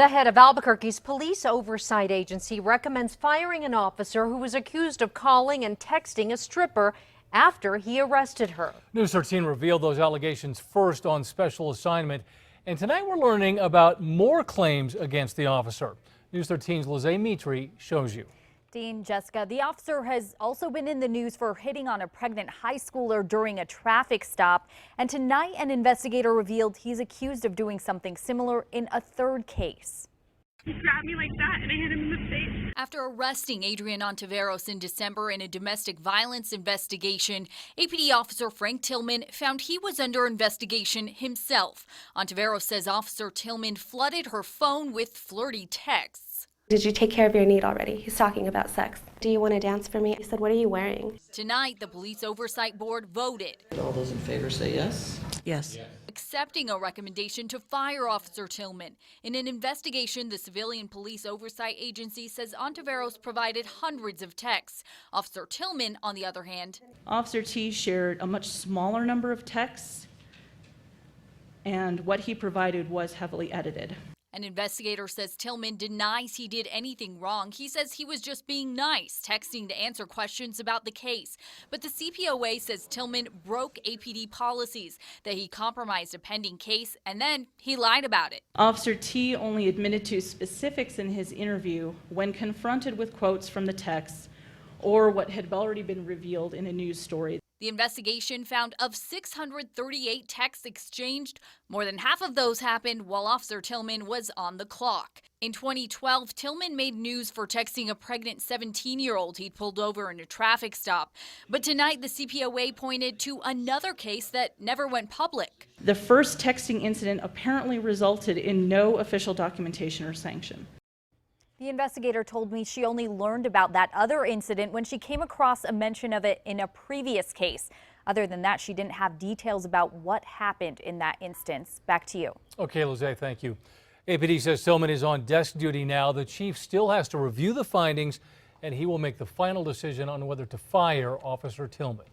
The head of Albuquerque's police oversight agency recommends firing an officer who was accused of calling and texting a stripper after he arrested her. News 13 revealed those allegations first on special assignment. And tonight we're learning about more claims against the officer. News 13's Lizzie Mitri shows you. Dean, Jessica, the officer has also been in the news for hitting on a pregnant high schooler during a traffic stop. And tonight, an investigator revealed he's accused of doing something similar in a third case. He grabbed me like that and I hit him in the face. After arresting Adrian Ontiveros in December in a domestic violence investigation, APD officer Frank Tillman found he was under investigation himself. Ontiveros says Officer Tillman flooded her phone with flirty texts. Did you take care of your need already? He's talking about sex. Do you want to dance for me? He said, what are you wearing? Tonight, the Police Oversight Board voted. All those in favor say yes? Yes. Accepting a recommendation to fire Officer Tillman. In an investigation, the Civilian Police Oversight Agency says Ontiveros provided hundreds of texts. Officer Tillman, on the other hand. Officer T shared a much smaller number of texts, and what he provided was heavily edited. An investigator says Tillman denies he did anything wrong. He says he was just being nice, texting to answer questions about the case. But the CPOA says Tillman broke APD policies, that he compromised a pending case, and then he lied about it. Officer T only admitted to specifics in his interview when confronted with quotes from the texts or what had already been revealed in a news story. The investigation found of 638 texts exchanged, more than half of those happened while Officer Tillman was on the clock. In 2012, Tillman made news for texting a pregnant 17-year-old he'd pulled over in a traffic stop. But tonight, the CPOA pointed to another case that never went public. The first texting incident apparently resulted in no official documentation or sanction. The investigator told me she only learned about that other incident when she came across a mention of it in a previous case. Other than that, she didn't have details about what happened in that instance. Back to you. Okay, Lizzie, thank you. APD says Tillman is on desk duty now. The chief still has to review the findings, and he will make the final decision on whether to fire Officer Tillman.